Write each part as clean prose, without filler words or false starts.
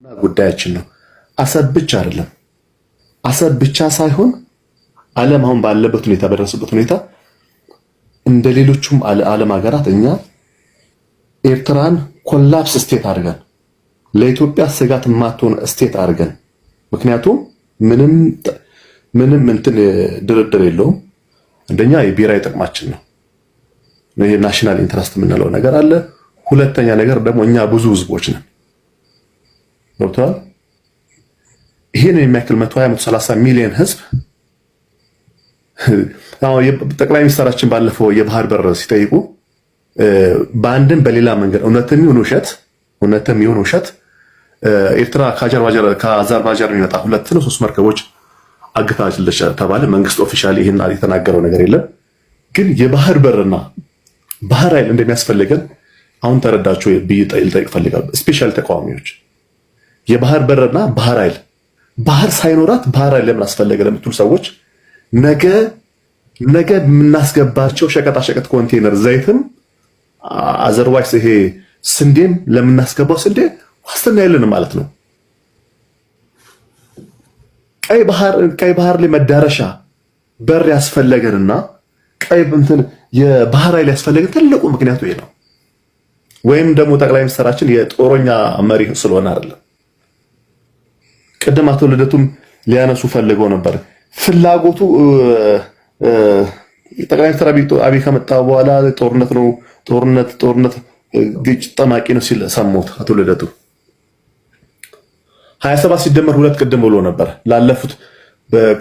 ጉዳያችን ነው። አሰብ ብቻ አይደለም። አሰብ ብቻ ሳይሆን ዓለም አሁን ባለበት ሁኔታ በደረሰበት ሁኔታ እንደ ሌሎቹም ዓለም ሀገራት እኛ ኤርትራን ኮላፕስ ስቴት አድርገን ለኢትዮጵያ ስጋት ማትሆን ስቴት አድርገን ምክንያቱም ምንም እንትን ድርድር የለውም። አንደኛ የብሔራዊ ጥቅማችን ነው። ይሄ ናሽናል ኢንትረስት የምንለው ነገር አለ። ሁለተኛ ነገር ደግሞ እኛ ብዙ ህዝቦች ነን። ዶክተር ይሄን የሚያክል 120-130 ሚሊዮን ህዝብ ጠቅላይ ሚኒስትራችን ባለፈው የባህር በር ሲጠይቁ በአንድም በሌላ መንገድ እውነትም ይሁን ውሸት ኤርትራ ከአዘርባይጃን የሚመጣ 2-3 መርከቦች አግታለች ተባለ። መንግስት ኦፊሻሊ ይሄን የተናገረው ነገር የለም። ግን የባህር በርና ባህር ኃይል እንደሚያስፈልገን አሁን ተረዳችሁ ብዬ ልጠይቅ ፈልጋለሁ። ስፔሻል ተቃዋሚዎች የባህር በርና ባህር ኃይል ባህር ሳይኖራት ባህር ኃይል ለምን አስፈለገ ለምትሉ ሰዎች ነገ የምናስገባቸው ሸቀጣሸቀጥ ኮንቴነር ዘይትም አዘርዋይስ ይሄ ስንዴም ለምናስገባው ስንዴ ዋስትና የለንም ማለት ነው። ቀይ ባህር ላይ መዳረሻ በር ያስፈለገንና የባህር ኃይል ያስፈለገን ትልቁ ምክንያቱ ይሄ ነው። ወይም ደግሞ ጠቅላይ ሚኒስትራችን የጦረኛ መሪ ስለሆነ አይደለም። ቅድም አቶ ልደቱም ሊያነሱ ፈልገው ነበር። ፍላጎቱ ጠቅላይ ሚኒስትር አብይ ከመጣ በኋላ ጦርነት ግጭት ጠማቂ ነው ሲል ሰሞት አቶ ልደቱ 27 ሲደመር 2 ቅድም ብሎ ነበር። ላለፉት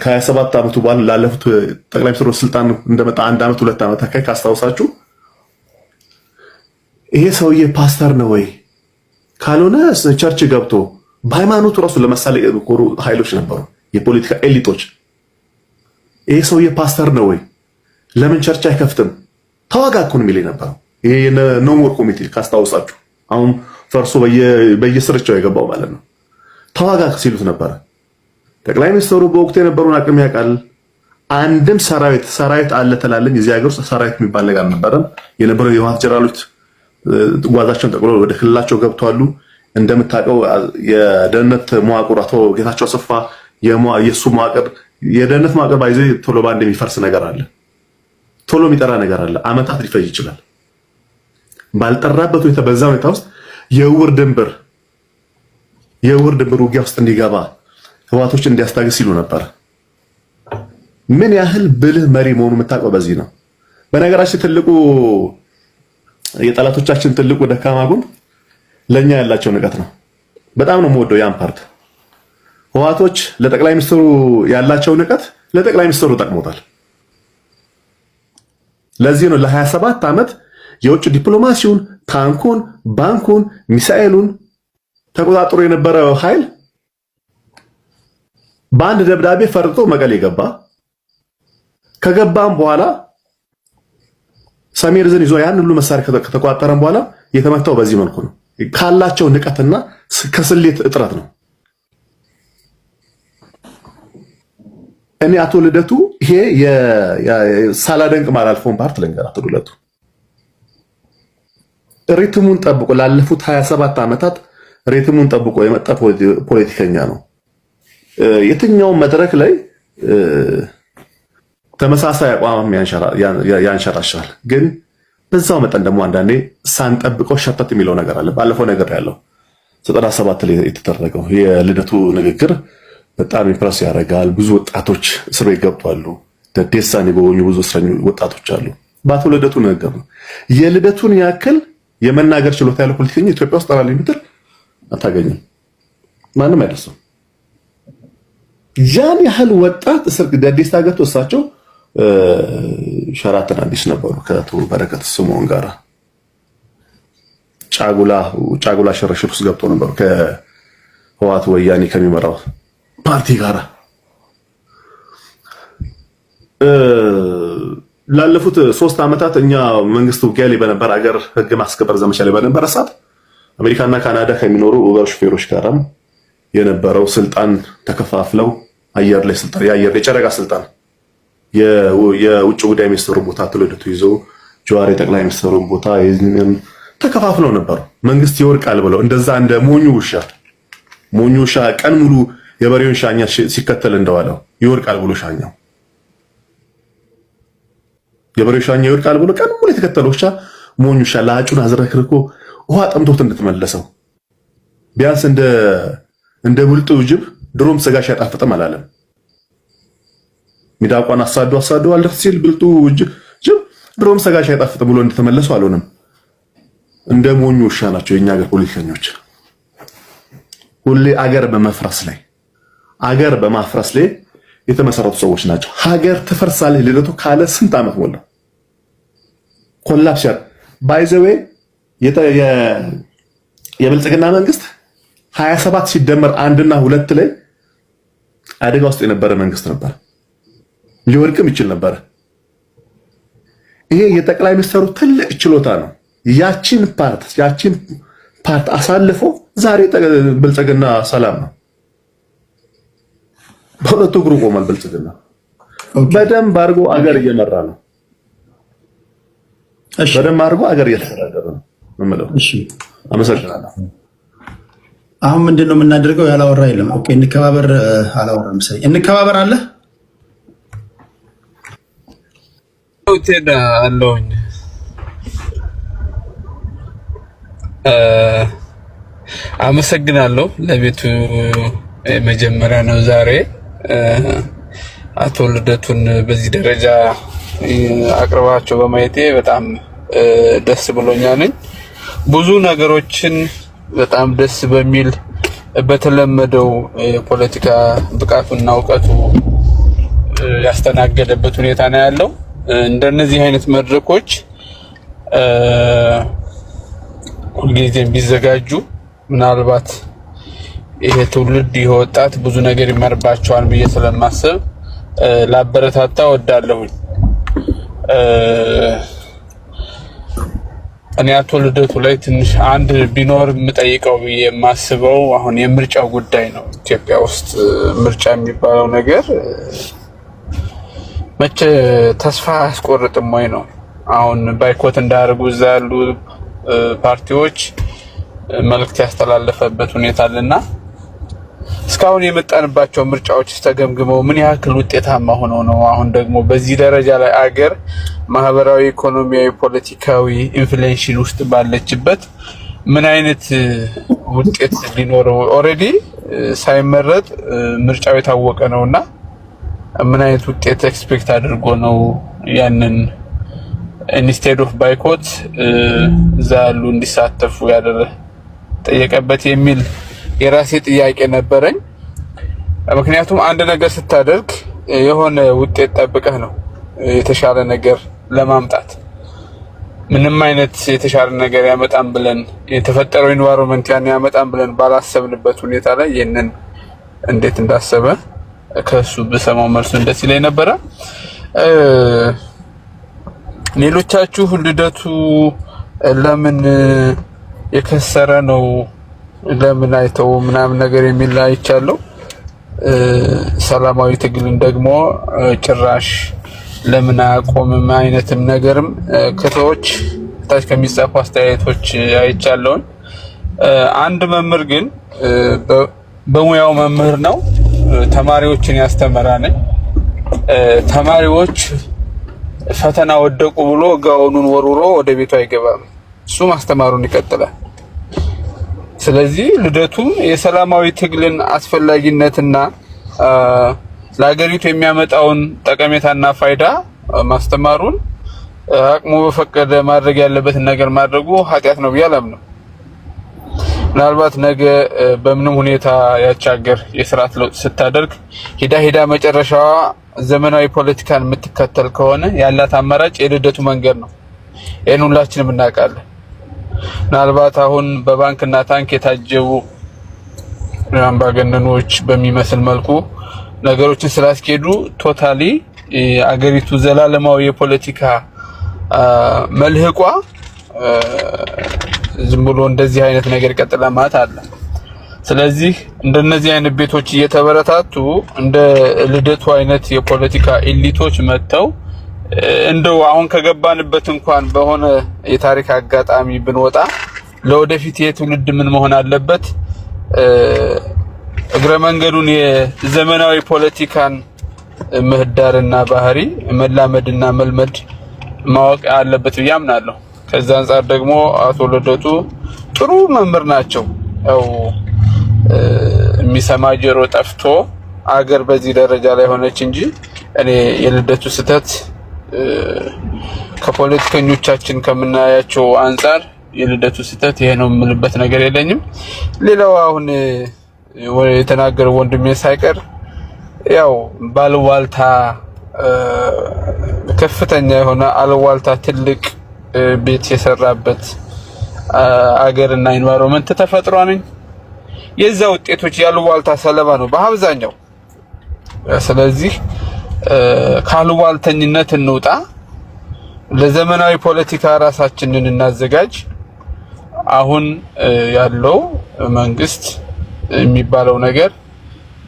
ከ27 ዓመቱ በኋላ ላለፉት ጠቅላይ ሚኒስትሩ ስልጣን እንደመጣ 1 ዓመት 2 ዓመት አካባቢ ካስታውሳችሁ ይሄ ሰውዬ ፓስተር ነው ወይ ካልሆነ ቸርች ገብቶ በሃይማኖቱ ራሱ ለምሳሌ የቆሩ ኃይሎች ነበሩ፣ የፖለቲካ ኤሊቶች። ይሄ ሰውዬ ፓስተር ነው ወይ ለምን ቸርች አይከፍትም ተዋጋ እኮ ነው የሚለኝ ነበር። ይሄ ኖ ሞር ኮሚቴ ካስታውሳችሁ አሁን ፈርሶ በየስርቻው የገባው ማለት ነው። ተዋጋ ሲሉት ነበር። ጠቅላይ ሚኒስትሩ በወቅቱ የነበረውን አቅም ያውቃል። አንድም ሰራዊት አለ ተላለኝ እዚህ ሀገር ውስጥ ሰራዊት የሚባል ነገር አልነበረም። የነበረው የህወሓት ጀነራሎች ጓዛቸውን ጠቅልሎ ወደ ክልላቸው ገብተዋል። እንደምታውቀው የደህንነት መዋቅር አቶ ጌታቸው አሰፋ የሱ መዋቅር የደህንነት መዋቅር ባይዘ ቶሎ ባንድ የሚፈርስ ነገር አለ፣ ቶሎ የሚጠራ ነገር አለ። አመታት ሊፈጅ ይችላል። ባልጠራበት ሁኔታ በዛ ሁኔታ ውስጥ የውር ድንብር ውጊያ ውስጥ እንዲገባ ህወሓቶች እንዲያስታግስ ሲሉ ነበር። ምን ያህል ብልህ መሪ መሆኑ የምታውቀው በዚህ ነው። በነገራችን ትልቁ የጠላቶቻችን ትልቁ ደካማ ጎን ለኛ ያላቸው ንቀት ነው። በጣም ነው የምወደው ያን ፓርት። ህወሓቶች ለጠቅላይ ሚኒስትሩ ያላቸው ንቀት ለጠቅላይ ሚኒስትሩ ጠቅሞታል። ለዚህ ነው ለ27 ዓመት የውጭ ዲፕሎማሲውን፣ ታንኩን፣ ባንኩን፣ ሚሳኤሉን ተቆጣጥሮ የነበረው ኃይል በአንድ ደብዳቤ ፈርጦ መቀሌ ገባ። ከገባም በኋላ ሰሜር ዝን ይዞ ያን ሁሉ መሳሪያ ከተቋጠረም በኋላ የተመታው በዚህ መልኩ ነው። ካላቸው ንቀትና ከስሌት እጥረት ነው። እኔ አቶ ልደቱ ይሄ ሳላደንቅ ማላልፈውን ፓርት ልንገር። አቶ ልደቱ ሪትሙን ጠብቆ ላለፉት 27 ዓመታት ሪትሙን ጠብቆ የመጣ ፖለቲከኛ ነው። የትኛው መድረክ ላይ ተመሳሳይ አቋም ያንሸራሻል። ግን በዛው መጠን ደግሞ አንዳንዴ ሳንጠብቀው ሸተት የሚለው ነገር አለ። ባለፈው ነገር ያለው 97 ላይ የተደረገው የልደቱ ንግግር በጣም ኢምፕረስ ያደርጋል። ብዙ ወጣቶች እስር ቤት ገብተዋል። ደሳኔ በሆኑ ብዙ እስረኞች ወጣቶች አሉ። በአቶ ልደቱ ንግግር ነው። የልደቱን ያክል የመናገር ችሎታ ያለው ፖለቲከኛ ኢትዮጵያ ውስጥ አላለ የምትል አታገኝም። ማንም አይደርስም። ያን ያህል ወጣት እስር ደዴሳ ገብቶ እሳቸው ሸራተን አዲስ ነበሩ ከአቶ በረከት ስምኦን ጋር ጫጉላ ሽርሽር ውስጥ ገብቶ ነበሩ ከህወሓት ወያኔ ከሚመራው ፓርቲ ጋር። ላለፉት 3 ዓመታት እኛ መንግስት ውጊያ ላይ በነበር ሀገር ህግ ማስከበር ዘመቻ ላይ በነበረ ሰዓት አሜሪካና ካናዳ ከሚኖሩ ኡበር ሹፌሮች ጋርም የነበረው ስልጣን ተከፋፍለው አየር ላይ ስልጣን የጨረቃ ስልጣን የውጭ ጉዳይ ሚኒስትሩ ቦታ አቶ ልደቱ ይዘው ጀዋር ጠቅላይ ሚኒስትሩን ቦታ ተከፋፍለው ነበር። መንግስት ይወርቃል ብለው እንደዛ እንደ ሞኙ ውሻ ሞኙ ውሻ ቀን ሙሉ የበሬውን ሻኛ ሲከተል እንደዋለው ይወርቃል ብሎ ሻኛው የበሬው ሻኛ ይወርቃል ብሎ ቀን ሙሉ የተከተለው ውሻ ሞኙ ውሻ ላጩን አዝረክርኮ ውሃ ጠምቶት እንድትመለሰው ቢያንስ እንደ ብልጡ ጅብ ድሮም ስጋሽ ያጣፍጥም አላለም። ሚዳቋን አሳዶ አልደርስ ሲል ብልጡ ጅብ ድሮም ስጋሽ ያጣፍጥም ብሎ እንድትመለሰው አልሆነም። እንደ ሞኙ ውሻ ናቸው የኛ ሀገር ፖለቲከኞች። ሁሌ አገር በማፍረስ ላይ የተመሰረቱ ሰዎች ናቸው። ሀገር ትፈርሳለች ልደቱ ካለ ስንት ዓመት ሞላው? ኮላፕስ ባይ ዘ ዌይ የብልጽግና መንግስት 27 ሲደመር 1 እና 2 ላይ አደጋ ውስጥ የነበረ መንግስት ነበር። ሊወድቅም ይችል ነበር። ይሄ የጠቅላይ ሚኒስትሩ ትልቅ ችሎታ ነው። ያቺን ፓርት አሳልፎ ዛሬ ብልጽግና ሰላም ነው። በሁለቱ እግሩ ቆሟል። ብልጽግና በደንብ አድርጎ አገር እየመራ ነው። እሺ፣ በደንብ አድርጎ አገር እየተዳደረ ነው የምለው። እሺ፣ አመሰግናለሁ። አሁን ምንድነው የምናደርገው? ያላወራ የለም። ኦኬ፣ እንከባበር። አላወራም መሰለኝ። እንከባበር አለ ቴዳ አለውኝ። አመሰግናለሁ። ለቤቱ መጀመሪያ ነው ዛሬ አቶ ልደቱን በዚህ ደረጃ አቅርባቸው በማየቴ በጣም ደስ ብሎኛል። ብዙ ነገሮችን በጣም ደስ በሚል በተለመደው የፖለቲካ ብቃቱና እውቀቱ ያስተናገደበት ሁኔታ ነው ያለው። እንደነዚህ አይነት መድረኮች ሁልጊዜም ቢዘጋጁ ምናልባት ይሄ ትውልድ ይሄ ወጣት ብዙ ነገር ይመርባቸዋል ብዬ ስለማስብ ላበረታታ ወዳለሁኝ። እኔ አቶ ልደቱ ላይ ትንሽ አንድ ቢኖር የምጠይቀው ብዬ የማስበው አሁን የምርጫው ጉዳይ ነው። ኢትዮጵያ ውስጥ ምርጫ የሚባለው ነገር መቼ ተስፋ አያስቆርጥም ወይ ነው? አሁን ባይኮት እንዳያደርጉ እዛ ያሉ ፓርቲዎች መልእክት ያስተላለፈበት ሁኔታ አለና እስካሁን የመጣንባቸው ምርጫዎች ተገምግመው ምን ያክል ውጤታማ ሆነው ነው አሁን ደግሞ በዚህ ደረጃ ላይ አገር ማህበራዊ፣ ኢኮኖሚያዊ፣ ፖለቲካዊ ኢንፍሌሽን ውስጥ ባለችበት ምን አይነት ውጤት ሊኖረው ኦሬዲ ሳይመረጥ ምርጫው የታወቀ ነውና ምን አይነት ውጤት ኤክስፔክት አድርጎ ነው ያንን ኢንስቴድ ኦፍ ባይኮት እዛ ያሉ እንዲሳተፉ ጠየቀበት የሚል የራሴ ጥያቄ ነበረኝ። ምክንያቱም አንድ ነገር ስታደርግ የሆነ ውጤት ጠብቀህ ነው የተሻለ ነገር ለማምጣት። ምንም አይነት የተሻለ ነገር ያመጣም ብለን የተፈጠረው ኢንቫይሮንመንት ያን ያመጣም ብለን ባላሰብንበት ሁኔታ ላይ ይሄንን እንዴት እንዳሰበ ከሱ በሰማው መልሱ እንደዚህ ላይ ነበረ። ሌሎቻችሁ ልደቱ ለምን የከሰረ ነው ለምን አይተው ምናምን ነገር የሚል አይቻለሁ። ሰላማዊ ትግልን ደግሞ ጭራሽ ለምን አቆምም አይነትም ነገርም ከተዎች ታች ከሚጻፉ አስተያየቶች አይቻለሁ። አንድ መምህር ግን በሙያው መምህር ነው፣ ተማሪዎችን ያስተምራል። ተማሪዎች ፈተና ወደቁ ብሎ ጋውኑን ወርውሮ ወደ ቤቱ አይገባም። እሱ ማስተማሩን ይቀጥላል። ስለዚህ ልደቱም የሰላማዊ ትግልን አስፈላጊነትና ለሀገሪቱ የሚያመጣውን ጠቀሜታና ፋይዳ ማስተማሩን አቅሙ በፈቀደ ማድረግ ያለበትን ነገር ማድረጉ ኃጢአት ነው ብዬ አላምንም። ምናልባት ነገ በምንም ሁኔታ ያቻገር የስርዓት ለውጥ ስታደርግ ሄዳ መጨረሻዋ ዘመናዊ ፖለቲካን የምትከተል ከሆነ ያላት አማራጭ የልደቱ መንገድ ነው። ይሄን ሁላችንም እናውቃለን። ምናልባት አሁን በባንክና ታንክ የታጀቡ አምባገነኖች በሚመስል መልኩ ነገሮችን ስላስኬዱ ቶታሊ አገሪቱ ዘላለማዊ የፖለቲካ መልህቋ ዝም ብሎ እንደዚህ አይነት ነገር ይቀጥላል ማለት አለ። ስለዚህ እንደነዚህ አይነት ቤቶች እየተበረታቱ እንደ ልደቱ አይነት የፖለቲካ ኤሊቶች መጥተው እንደው አሁን ከገባንበት እንኳን በሆነ የታሪክ አጋጣሚ ብንወጣ ለወደፊት የትውልድ ምን መሆን አለበት እግረ መንገዱን የዘመናዊ ፖለቲካን ምህዳርና ባህሪ መላመድና መልመድ ማወቅ አለበት ብዬ አምናለሁ። ከዛ አንፃር ደግሞ አቶ ልደቱ ጥሩ መምህር ናቸው። ያው የሚሰማ ጆሮ ጠፍቶ አገር በዚህ ደረጃ ላይ ሆነች እንጂ እኔ የልደቱ ስህተት ከፖለቲከኞቻችን ከምናያቸው አንፃር የልደቱ ስህተት ይሄ ነው የምልበት ነገር የለኝም። ሌላው አሁን የተናገረው ወንድሜ ሳይቀር ያው ባልዋልታ ከፍተኛ የሆነ አልዋልታ ትልቅ ቤት የሰራበት አገርና ኢንቫይሮንመንት ተፈጥሯን የዛ ውጤቶች ያልዋልታ ሰለባ ነው በአብዛኛው። ስለዚህ ካልዋልተኝነት እንውጣ፣ ለዘመናዊ ፖለቲካ ራሳችንን እናዘጋጅ። አሁን ያለው መንግስት የሚባለው ነገር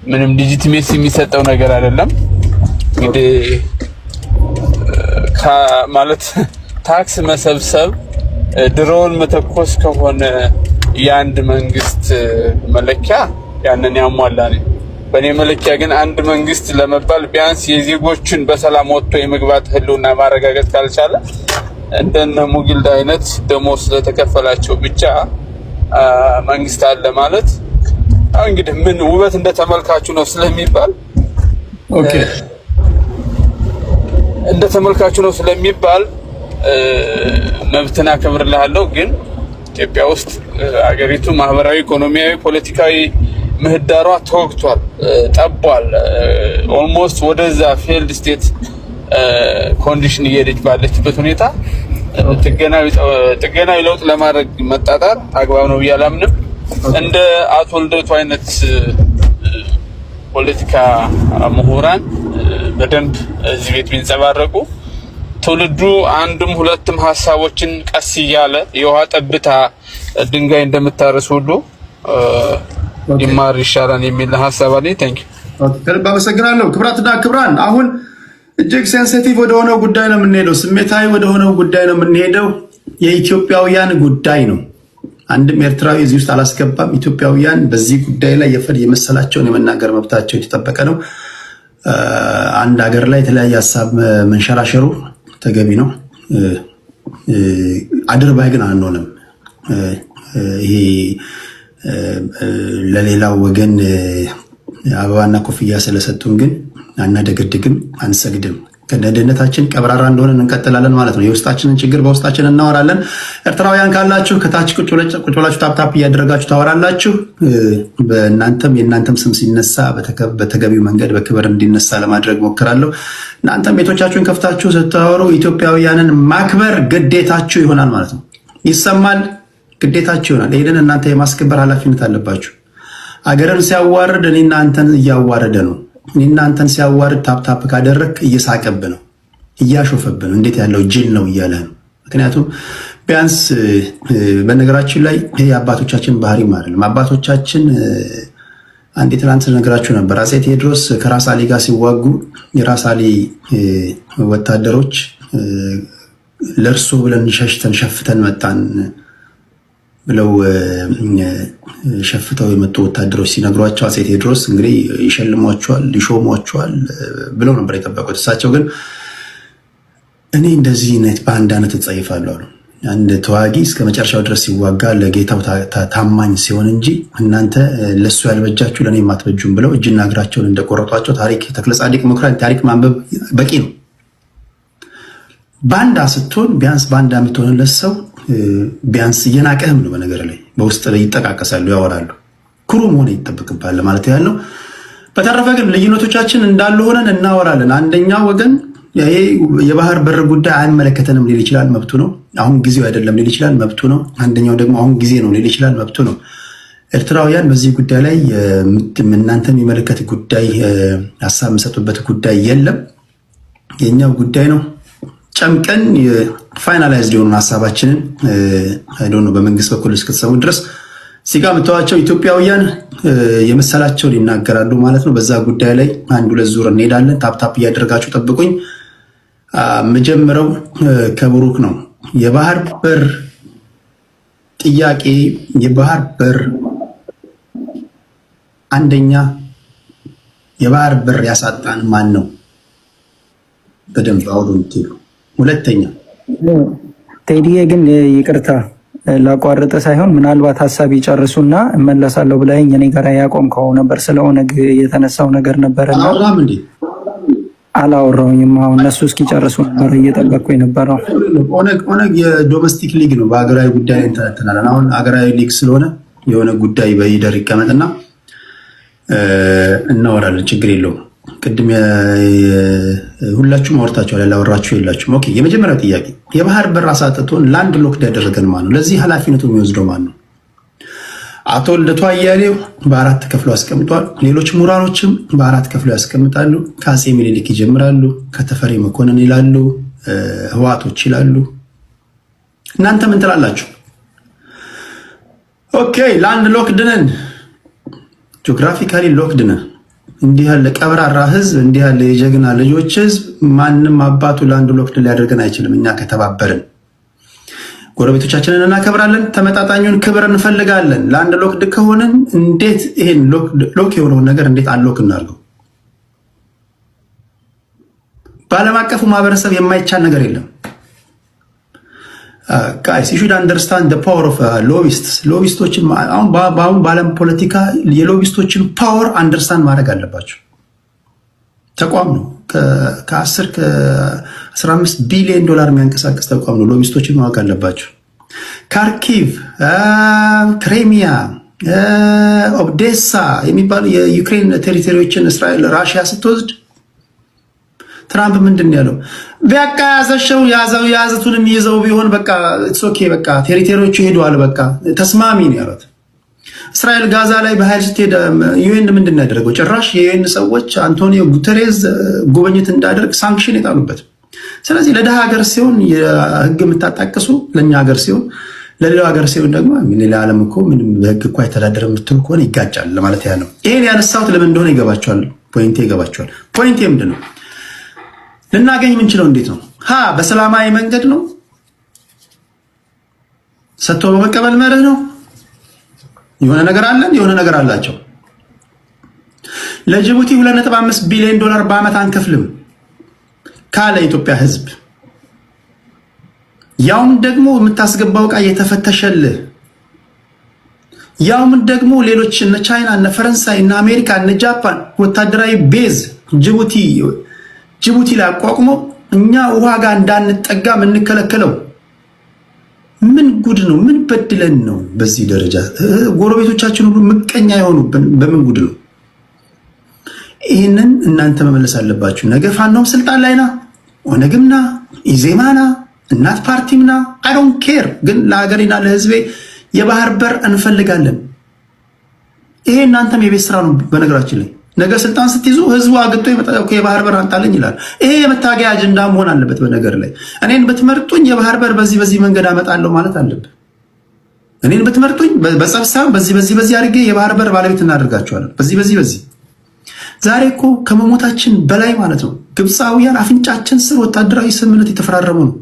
ምንም ዲጂቲሜሲ የሚሰጠው ነገር አይደለም። እንግዲህ ማለት ታክስ መሰብሰብ ድሮውን መተኮስ ከሆነ የአንድ መንግስት መለኪያ ያንን ያሟላል። በእኔ መለኪያ ግን አንድ መንግስት ለመባል ቢያንስ የዜጎችን በሰላም ወጥቶ የመግባት ህልውና ማረጋገጥ ካልቻለ እንደነ ሙጊልድ አይነት ደሞዝ ስለተከፈላቸው ብቻ መንግስት አለ ማለት እንግዲህ ምን ውበት እንደተመልካቹ ነው ስለሚባል ኦኬ እንደተመልካቹ ነው ስለሚባል መብትና ክብርልሃለሁ። ግን ኢትዮጵያ ውስጥ አገሪቱ ማህበራዊ፣ ኢኮኖሚያዊ፣ ፖለቲካዊ ምህዳሯ ተወግቷል፣ ጠቧል። ኦልሞስት ወደዛ ፌልድ ስቴት ኮንዲሽን እየሄደች ባለችበት ሁኔታ ጥገናዊ ለውጥ ለማድረግ መጣጣር አግባብ ነው ብዬ አላምንም። እንደ አቶ ልደቱ አይነት ፖለቲካ ምሁራን በደንብ እዚህ ቤት ቢንጸባረቁ ትውልዱ አንድም ሁለትም ሀሳቦችን ቀስ እያለ የውሃ ጠብታ ድንጋይ እንደምታርስ ሁሉ ይማር ይሻላል የሚል ሀሳብ አለኝ። ታንኪ ከልብ አመሰግናለሁ። ክብራትና ክብራን አሁን እጅግ ሴንሲቲቭ ወደ ሆነው ጉዳይ ነው የምንሄደው። ስሜታዊ ወደ ሆነው ጉዳይ ነው የምንሄደው። የኢትዮጵያውያን ጉዳይ ነው። አንድም ኤርትራዊ እዚህ ውስጥ አላስገባም። ኢትዮጵያውያን በዚህ ጉዳይ ላይ የመሰላቸውን የመናገር መብታቸው የተጠበቀ ነው። አንድ ሀገር ላይ የተለያየ ሀሳብ መንሸራሸሩ ተገቢ ነው። አድርባይ ግን አንሆንም። ይሄ ለሌላው ወገን አበባና ኮፍያ ስለሰጡን ግን አናደገድግም፣ አንሰግድም። ከደህንነታችን ቀብራራ እንደሆነ እንቀጥላለን ማለት ነው። የውስጣችንን ችግር በውስጣችን እናወራለን። ኤርትራውያን ካላችሁ ከታች ቁጭ ብላችሁ ታፕታፕ እያደረጋችሁ ታወራላችሁ። የእናንተም ስም ሲነሳ በተገቢው መንገድ በክብር እንዲነሳ ለማድረግ ሞክራለሁ። እናንተም ቤቶቻችሁን ከፍታችሁ ስታወሩ ኢትዮጵያውያንን ማክበር ግዴታችሁ ይሆናል ማለት ነው። ይሰማል፣ ግዴታችሁ ይሆናል። ይሄንን እናንተ የማስከበር ኃላፊነት አለባችሁ። አገርን ሲያዋርድ እኔ እናንተን እያዋረደ ነው። እኔ እናንተን ሲያዋርድ ታፕታፕ ካደረክ እየሳቀብ ነው፣ እያሾፈብ ነው። እንዴት ያለው ጅል ነው እያለ ነው። ምክንያቱም ቢያንስ በነገራችን ላይ ይሄ አባቶቻችን ባህሪም አይደለም። አባቶቻችን አንዴ ትናንት ነገራችሁ ነበር። አፄ ቴዎድሮስ ከራስ አሊ ጋር ሲዋጉ የራስ አሊ ወታደሮች ለእርሱ ብለን ሸሽተን ሸፍተን መጣን ብለው ሸፍተው የመጡ ወታደሮች ሲነግሯቸው አፄ ቴዎድሮስ እንግዲህ ይሸልሟቸዋል፣ ይሾሟቸዋል ብለው ነበር የጠበቁት። እሳቸው ግን እኔ እንደዚህ አይነት በአንዳነት እጸይፋለሁ አሉ። አንድ ተዋጊ እስከ መጨረሻው ድረስ ሲዋጋ ለጌታው ታማኝ ሲሆን እንጂ እናንተ ለሱ ያልበጃችሁ ለኔ የማትበጁም ብለው እጅና እግራቸውን እንደቆረጧቸው ታሪክ ተክለ ጻድቅ ምኩራን ታሪክ ማንበብ በቂ ነው። ባንዳ ስትሆን ቢያንስ ባንዳ የምትሆንለት ሰው ቢያንስ እየናቀህም ነው። በነገር ላይ በውስጥ ላይ ይጠቃቀሳሉ፣ ያወራሉ። ኩሩ መሆን ይጠበቅባል ማለት ያለው። በተረፈ ግን ልዩነቶቻችን እንዳሉ ሆነን እናወራለን። አንደኛው ወገን ይሄ የባህር በር ጉዳይ አይመለከተንም ሊል ይችላል፣ መብቱ ነው። አሁን ጊዜው አይደለም ሊል ይችላል፣ መብቱ ነው። አንደኛው ደግሞ አሁን ጊዜ ነው ሊል ይችላል፣ መብቱ ነው። ኤርትራውያን በዚህ ጉዳይ ላይ እናንተን የሚመለከት ጉዳይ ሀሳብ የምሰጡበት ጉዳይ የለም፣ የኛው ጉዳይ ነው። ጨምቀን ፋይናላይዝድ የሆኑ ሀሳባችንን በመንግስት በኩል እስከተሰሙ ድረስ ሲጋ ምተዋቸው ኢትዮጵያውያን የመሰላቸውን ይናገራሉ ማለት ነው። በዛ ጉዳይ ላይ አንድ ሁለት ዙር እንሄዳለን። ታፕታፕ እያደረጋችሁ ጠብቁኝ። መጀመሪያው ከብሩክ ነው። የባህር በር ጥያቄ የባህር በር አንደኛ የባህር በር ያሳጣን ማን ነው? በደንብ አውዱን ትሉ። ሁለተኛ ቴዲዬ ግን ይቅርታ ላቋርጥ ሳይሆን ምናልባት ሀሳብ ይጨርሱና እመለሳለሁ ብለኸኝ እኔ ጋር ያቆምከው ነበር። ስለ ኦነግ የተነሳው ነገር ነበርና አውራም እንዴ? አላወራሁኝም። አሁን እነሱ እስኪጨርሱ ነበር እየጠበቅኩ የነበረው። ኦነግ የዶሜስቲክ ሊግ ነው። በሀገራዊ ጉዳይ እንተናለን። አሁን ሀገራዊ ሊግ ስለሆነ የሆነ ጉዳይ በይደር ይቀመጥና እናወራለን። ችግር የለውም። ቅድም ሁላችሁም አወርታችኋል፣ ያላወራችሁ የላችሁም። ኦኬ። የመጀመሪያው ጥያቄ የባህር በር አሳጥቶን ላንድ ሎክድ ያደረገን ማን ነው? ለዚህ ኃላፊነቱ የሚወስደው ማን ነው? አቶ ልደቱ አያሌው በአራት ከፍሎ አስቀምጧል። ሌሎች ምሁራኖችም በአራት ከፍሎ ያስቀምጣሉ። ከአፄ ምኒልክ ይጀምራሉ፣ ከተፈሪ መኮንን ይላሉ፣ ህዋቶች ይላሉ። እናንተ ምን ትላላችሁ? ኦኬ ላንድ ሎክድ ነን፣ ጂኦግራፊካሊ ሎክድ ነን። እንዲህ ያለ ቀብራራ ህዝብ፣ እንዲህ ያለ የጀግና ልጆች ህዝብ ማንም አባቱ ላንድ ሎክድ ሊያደርገን አይችልም። እኛ ከተባበርን ጎረቤቶቻችንን እናከብራለን። ተመጣጣኙን ክብር እንፈልጋለን። ላንድ ሎክድ ከሆንን እንዴት ይሄን ሎክ የሆነውን ነገር እንዴት አንሎክ እናድርገው? በዓለም አቀፉ ማህበረሰብ የማይቻል ነገር የለም። guys you should understand the power of lobbyists ሎቢስቶችን አሁን በዓለም ፖለቲካ የሎቢስቶችን ፓወር አንደርስታንድ ማድረግ አለባቸው። ተቋም ነው ከ10 ከ15 ቢሊዮን ዶላር የሚያንቀሳቀስ ተቋም ነው። ሎቢስቶችን ማወቅ አለባቸው። ካርኪቭ፣ ክሬሚያ፣ ኦዴሳ የሚባሉ የዩክሬን ቴሪቶሪዎችን እስራኤል ራሽያ ስትወስድ ትራምፕ ምንድን ያለው? በቃ ያዘሸው ያዘቱንም ይዘው ቢሆን በቃ ኢትስ ኦኬ በቃ ቴሪቶሪዎቹ ሄደዋል በቃ ተስማሚ ነው ያሉት። እስራኤል ጋዛ ላይ በኃይል ስትሄድ ዩኤን ምንድን ነው ያደረገው? ጭራሽ የዩኤን ሰዎች አንቶኒዮ ጉተሬዝ ጉብኝት እንዳደርግ ሳንክሽን የጣሉበት። ስለዚህ ለደሃ ሀገር ሲሆን የህግ የምታጣቅሱ ለኛ ሀገር ሲሆን ለሌላው ሀገር ሲሆን ደግሞ ሌላ ዓለም እኮ ምንም በህግ እኮ አይተዳደር የምትሉ ከሆነ ይጋጫል ለማለት ያለው። ይሄን ያነሳሁት ለምን እንደሆነ ይገባቸዋል። ፖይንቴ ይገባቸዋል። ፖይንቴ ምንድን ነው? ልናገኝ የምንችለው እንዴት ነው? በሰላማዊ መንገድ ነው። ሰጥቶ በመቀበል መርህ ነው። የሆነ ነገር አለን፣ የሆነ ነገር አላቸው። ለጅቡቲ 2.5 ቢሊዮን ዶላር በአመት አንከፍልም ካለ ኢትዮጵያ ህዝብ፣ ያውም ደግሞ የምታስገባው ዕቃ እየተፈተሸልህ፣ ያውም ደግሞ ሌሎች እነ ቻይና እነ ፈረንሳይ እነ አሜሪካ እነ ጃፓን ወታደራዊ ቤዝ ጅቡቲ ላይ አቋቁሞ እኛ ውሃ ጋር እንዳንጠጋ የምንከለከለው ምን ጉድ ነው? ምን በድለን ነው? በዚህ ደረጃ ጎረቤቶቻችን ሁሉ ምቀኛ የሆኑብን በምን ጉድ ነው? ይህንን እናንተ መመለስ አለባችሁ። ነገ ፋኖም ስልጣን ላይና ኦነግምና ኢዜማና እናት ፓርቲምና አይ ዶንት ኬር፣ ግን ለሀገሬና ለህዝቤ የባህር በር እንፈልጋለን። ይሄ እናንተም የቤት ስራ ነው። በነገራችን ላይ ነገ ስልጣን ስትይዙ ህዝቡ አግጦ የባህር በር አንጣለኝ ይላል። ይሄ የመታገያ አጀንዳ መሆን አለበት። በነገር ላይ እኔን ብትመርጡኝ የባህር በር በዚህ መንገድ አመጣለሁ ማለት አለበት። እኔን ብትመርጡኝ በጸብ ሳይሆን በዚህ አድርጌ የባህር በር ባለቤት እናደርጋቸዋለን። በዚህ ዛሬ እኮ ከመሞታችን በላይ ማለት ነው ግብፃውያን አፍንጫችን ስር ወታደራዊ ስምምነት የተፈራረሙ ነው።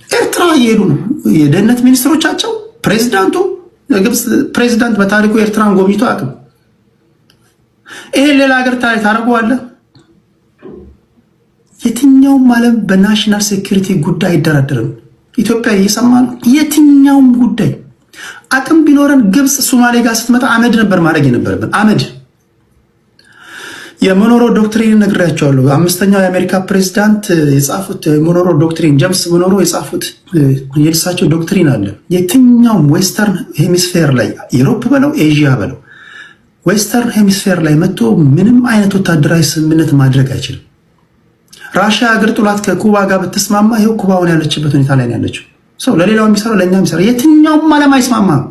ኤርትራ እየሄዱ ነው። የደህንነት ሚኒስትሮቻቸው ፕሬዚዳንቱ ግብፅ ፕሬዚዳንት በታሪኩ ኤርትራን ጎብኝቶ አቅም ይሄን ሌላ ሀገር ታደርገዋለህ? የትኛውም ዓለም በናሽናል ሴኩሪቲ ጉዳይ አይደራደርም። ኢትዮጵያ እየሰማ ነው። የትኛውም ጉዳይ አቅም ቢኖረን ግብፅ ሶማሌ ጋር ስትመጣ አመድ ነበር ማድረግ የነበረብን። አመድ የሞኖሮ ዶክትሪን ነግሬያቸዋለሁ። አምስተኛው የአሜሪካ ፕሬዚዳንት የጻፉት ሞኖሮ ዶክትሪን ጀምስ ሞኖሮ የጻፉት የልሳቸው ዶክትሪን አለ። የትኛውም ዌስተርን ሄሚስፌር ላይ ዩሮፕ በለው ኤዥያ በለው ዌስተርን ሄሚስፌር ላይ መጥቶ ምንም አይነት ወታደራዊ ስምምነት ማድረግ አይችልም። ራሽያ እግር ጥሏት ከኩባ ጋር ብትስማማ ይኸው ኩባውን ያለችበት ሁኔታ ላይ ነው ያለችው። ሰው ለሌላው የሚሰራው ለእኛ የሚሰራው የትኛውም ዓለም አይስማማም።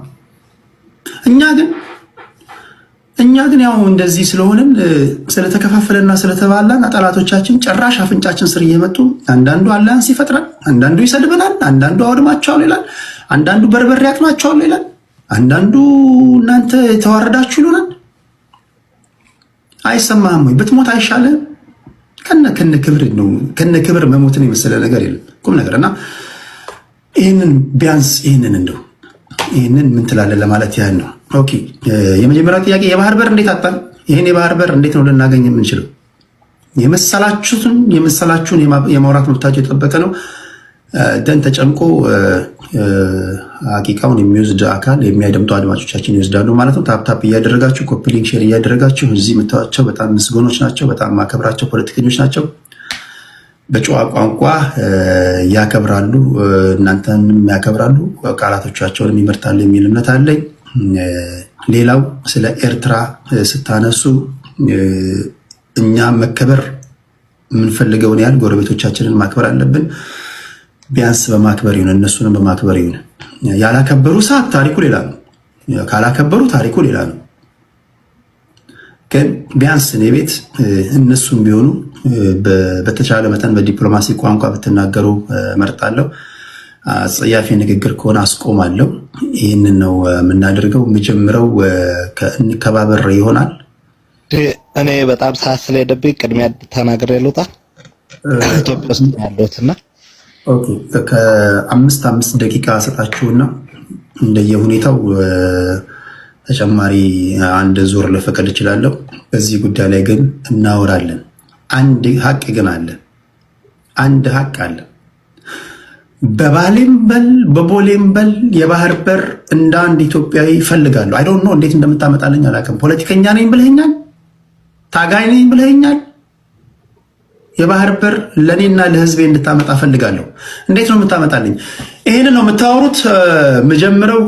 እኛ ግን ያው እንደዚህ ስለሆንን ስለተከፋፈለና ስለተባላን ጠላቶቻችን ጭራሽ አፍንጫችን ስር እየመጡ አንዳንዱ አላያንስ ይፈጥራል፣ አንዳንዱ ይሰድበናል፣ አንዳንዱ አውድማቸዋል ይላል፣ አንዳንዱ በርበሬ ያጥናቸዋል ይላል፣ አንዳንዱ እናንተ የተዋረዳችሁ ይሉናል። አይሰማህም ወይ? ብትሞት አይሻልም? ከነ ክብር ነው። ከነ ክብር መሞትን የመሰለ ነገር የለም። ቁም ነገር እና ይህንን ቢያንስ ይህንን ምን ትላለህ ለማለት ያህል ነው። ኦኬ የመጀመሪያው ጥያቄ የባህር በር እንዴት አጣን? ይሄን የባህር በር እንዴት ነው ልናገኝ የምንችለው? የመሰላችሁን የማውራት መብታችሁ የጠበቀ ነው። ደን ተጨምቆ ሀቂቃውን የሚወስድ አካል የሚያደምጡ አድማጮቻችን ይወስዳሉ ማለት ነው። ታፕታፕ እያደረጋችሁ ኮፒ ሊንክ ሼር እያደረጋችሁ እዚህ የምታዩዋቸው በጣም ምስጎኖች ናቸው። በጣም ማከብራቸው ፖለቲከኞች ናቸው። በጨዋ ቋንቋ ያከብራሉ፣ እናንተንም ያከብራሉ፣ ቃላቶቻቸውንም ይመርታሉ የሚል እምነት አለኝ። ሌላው ስለ ኤርትራ ስታነሱ እኛ መከበር የምንፈልገውን ያህል ጎረቤቶቻችንን ማክበር አለብን። ቢያንስ በማክበር ይሁን እነሱንም በማክበር ይሁን። ያላከበሩ ሰዓት ታሪኩ ሌላ ነው፣ ካላከበሩ ታሪኩ ሌላ ነው። ግን ቢያንስ እኔ ቤት እነሱም ቢሆኑ በተቻለ መጠን በዲፕሎማሲ ቋንቋ ብትናገሩ መርጣለሁ። አጸያፊ ንግግር ከሆነ አስቆማለሁ። ይህንን ነው የምናደርገው። የምጀምረው ከእንከባበር ይሆናል። እኔ በጣም ሰዓት ስለሄደብኝ ቅድሚያ ተናግሬ ልውጣ። ኢትዮጵያ ውስጥ ያለሁትና ኦኬ ከ5 ደቂቃ ሰጣችሁና እንደየሁኔታው ተጨማሪ አንድ ዙር ልፈቀድ እችላለሁ። በዚህ ጉዳይ ላይ ግን እናወራለን። አንድ ሀቅ ግን አለ። አንድ ሀቅ አለ። በባሌም በል በቦሌም በል የባህር በር እንደ አንድ ኢትዮጵያዊ ይፈልጋለሁ። አይ ዶንት ኖ እንዴት እንደምታመጣልኝ አላውቅም። ፖለቲከኛ ነኝ ብለኸኛል፣ ታጋይ ነኝ ብለኸኛል። የባህር በር ለኔና ለህዝቤ እንድታመጣ ፈልጋለሁ። እንዴት ነው የምታመጣልኝ? ይሄንን ነው የምታወሩት። መጀመሪያው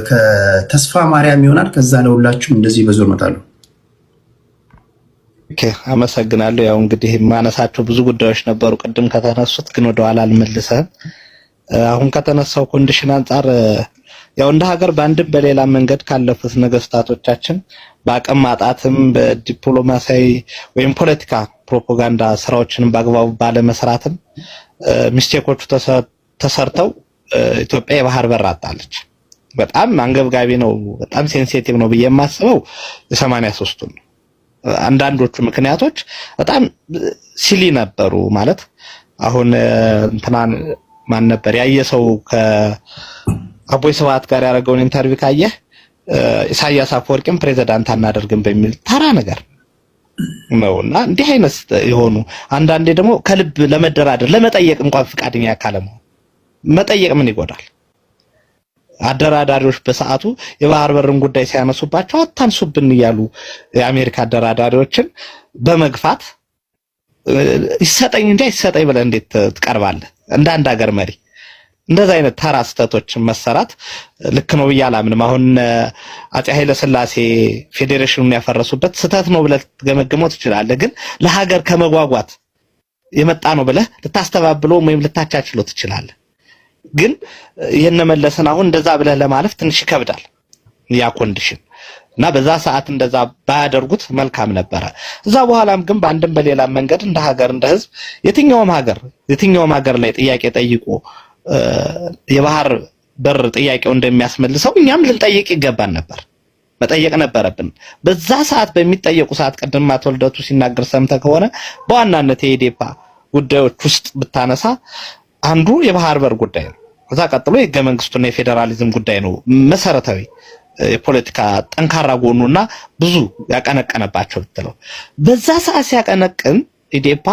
ከተስፋ ማርያም ይሆናል። ከዛ ለሁላችሁም እንደዚህ በዞር መጣለሁ። ኦኬ አመሰግናለሁ። ያው እንግዲህ ማነሳቸው ብዙ ጉዳዮች ነበሩ ቅድም ከተነሱት፣ ግን ወደኋላ አልመልሰህም። አሁን ከተነሳው ኮንዲሽን አንጻር ያው እንደ ሀገር በአንድም በሌላ መንገድ ካለፉት ነገስታቶቻችን በአቅም ማጣትም በዲፕሎማሲያዊ ወይም ፖለቲካ ፕሮፓጋንዳ ስራዎችንም በአግባቡ ባለመስራትም ሚስቴኮቹ ተሰርተው ኢትዮጵያ የባህር በር አጣለች። በጣም አንገብጋቢ ነው፣ በጣም ሴንሲቲቭ ነው ብዬ የማስበው የ83ቱ ነው። አንዳንዶቹ ምክንያቶች በጣም ሲሊ ነበሩ። ማለት አሁን እንትናን ማን ነበር ያየሰው ከአቦይ ስብሐት ጋር ያደረገውን ኢንተርቪው ካየህ ኢሳያስ አፈወርቂም ፕሬዝዳንት አናደርግም በሚል ተራ ነገር ነውና እንዲህ አይነት የሆኑ አንዳንዴ ደግሞ ከልብ ለመደራደር ለመጠየቅ እንኳን ፍቃደኛ ያካለመው መጠየቅ ምን ይጎዳል? አደራዳሪዎች በሰዓቱ የባህር በርን ጉዳይ ሲያነሱባቸው አታንሱብን እያሉ የአሜሪካ አደራዳሪዎችን በመግፋት ይሰጠኝ እንጂ አይሰጠኝ ብለህ እንዴት ትቀርባለህ? እንደ አንድ ሀገር መሪ እንደዛ አይነት ተራ ስህተቶችን መሰራት ልክ ነው ብዬ አላምንም። አሁን አፄ ኃይለ ሥላሴ ፌዴሬሽኑን ያፈረሱበት ስህተት ነው ብለህ ትገመግመው ትችላለህ። ግን ለሀገር ከመጓጓት የመጣ ነው ብለህ ልታስተባብለው ወይም ልታቻችለው ትችላለህ። ግን የነመለሰን አሁን እንደዛ ብለህ ለማለፍ ትንሽ ይከብዳል ያ ኮንዲሽን እና በዛ ሰዓት እንደዛ ባያደርጉት መልካም ነበረ። እዛ በኋላም ግን በአንድም በሌላ መንገድ እንደ ሀገር እንደ ህዝብ የትኛውም ሀገር ላይ ጥያቄ ጠይቆ የባህር በር ጥያቄው እንደሚያስመልሰው እኛም ልንጠይቅ ይገባን ነበር፣ መጠየቅ ነበረብን። በዛ ሰዓት በሚጠየቁ ሰዓት ቀደም አቶ ልደቱ ሲናገር ሰምተህ ከሆነ በዋናነት የኢዴፓ ጉዳዮች ውስጥ ብታነሳ አንዱ የባህር በር ጉዳይ ነው። ከዛ ቀጥሎ የህገ መንግስቱና የፌዴራሊዝም ጉዳይ ነው መሰረታዊ የፖለቲካ ጠንካራ ጎኑና ብዙ ያቀነቀነባቸው ብትለው በዛ ሰዓት ሲያቀነቅን ኢዴፓ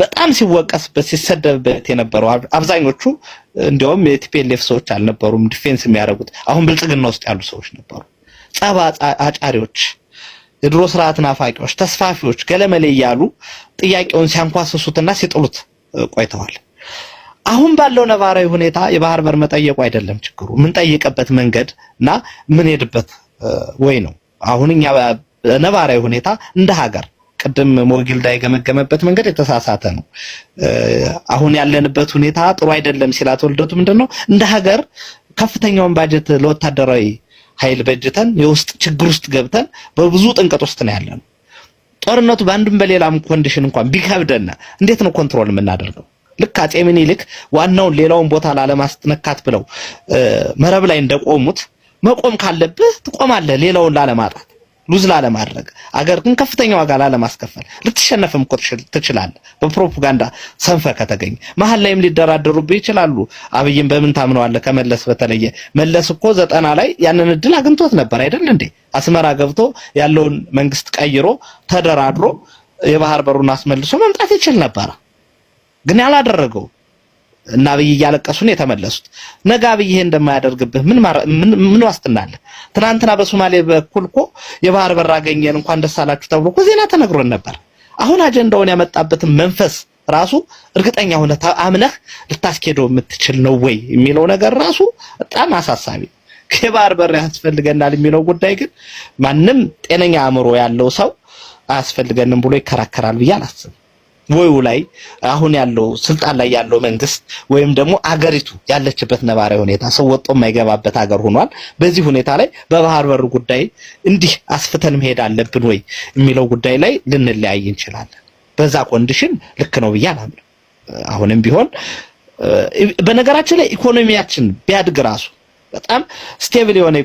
በጣም ሲወቀስበት ሲሰደብበት የነበረው አብዛኞቹ እንዲያውም የቲፒኤልኤፍ ሰዎች አልነበሩም ዲፌንስ የሚያደርጉት፣ አሁን ብልጽግና ውስጥ ያሉ ሰዎች ነበሩ። ጸባ አጫሪዎች፣ የድሮ ስርዓት ናፋቂዎች፣ ተስፋፊዎች ገለመሌ እያሉ ጥያቄውን ሲያንኳስሱትና ሲጥሉት ቆይተዋል። አሁን ባለው ነባራዊ ሁኔታ የባህር በር መጠየቁ አይደለም ችግሩ፣ ምን ጠይቀበት መንገድ እና ምን ሄድበት ወይ ነው። አሁን እኛ ነባራዊ ሁኔታ እንደ ሀገር ቅድም ሞጊልዳ የገመገመበት መንገድ የተሳሳተ ነው። አሁን ያለንበት ሁኔታ ጥሩ አይደለም ሲላት ወልደቱ ምንድነው እንደ ሀገር ከፍተኛውን ባጀት ለወታደራዊ ኃይል በጅተን የውስጥ ችግር ውስጥ ገብተን በብዙ ጥንቀት ውስጥ ነው ያለነው። ጦርነቱ በአንድም በሌላም ኮንዲሽን እንኳን ቢከብደና እንዴት ነው ኮንትሮል የምናደርገው? ልክ አፄ ምኒልክ ዋናውን ሌላውን ቦታ ላለማስነካት ብለው መረብ ላይ እንደቆሙት መቆም ካለብህ ትቆማለህ ሌላውን ላለማጣት። ሉዝ ላለማድረግ አገር ግን ከፍተኛ ዋጋ ላለማስከፈል ልትሸነፍም እኮ ትችላለህ። በፕሮፓጋንዳ ሰንፈ ከተገኘ መሀል ላይም ሊደራደሩብህ ይችላሉ። አብይን በምን ታምነዋለህ? ከመለስ በተለየ መለስ እኮ 90 ላይ ያንን እድል አግኝቶት ነበር አይደል እንዴ? አስመራ ገብቶ ያለውን መንግስት ቀይሮ ተደራድሮ የባህር በሩን አስመልሶ መምጣት ይችል ነበር። ግን ያላደረገው እና አብይ እያለቀሱ ነው የተመለሱት። ነገ አብይ ይሄ እንደማያደርግብህ ምን ዋስትና አለ? ትናንትና በሶማሌ በኩል እኮ የባህር በር አገኘን እንኳን ደስ አላችሁ ተብሎ እኮ ዜና ተነግሮን ነበር። አሁን አጀንዳውን ያመጣበትን መንፈስ ራሱ እርግጠኛ ሆነ አምነህ ልታስኬደው የምትችል ነው ወይ የሚለው ነገር ራሱ በጣም አሳሳቢ። የባህር በር ያስፈልገናል የሚለው ጉዳይ ግን ማንም ጤነኛ አእምሮ ያለው ሰው አያስፈልገንም ብሎ ይከራከራል ብዬ አላስብም። ወዩ ላይ አሁን ያለው ስልጣን ላይ ያለው መንግስት ወይም ደግሞ አገሪቱ ያለችበት ነባራዊ ሁኔታ ሰው ወጥቶ የማይገባበት ሀገር ሆኗል። በዚህ ሁኔታ ላይ በባህር በር ጉዳይ እንዲህ አስፍተን መሄድ አለብን ወይ የሚለው ጉዳይ ላይ ልንለያይ እንችላለን። በዛ ኮንዲሽን ልክ ነው ብዬ አላምንም። አሁንም ቢሆን በነገራችን ላይ ኢኮኖሚያችን ቢያድግ ራሱ በጣም ስቴብል የሆነ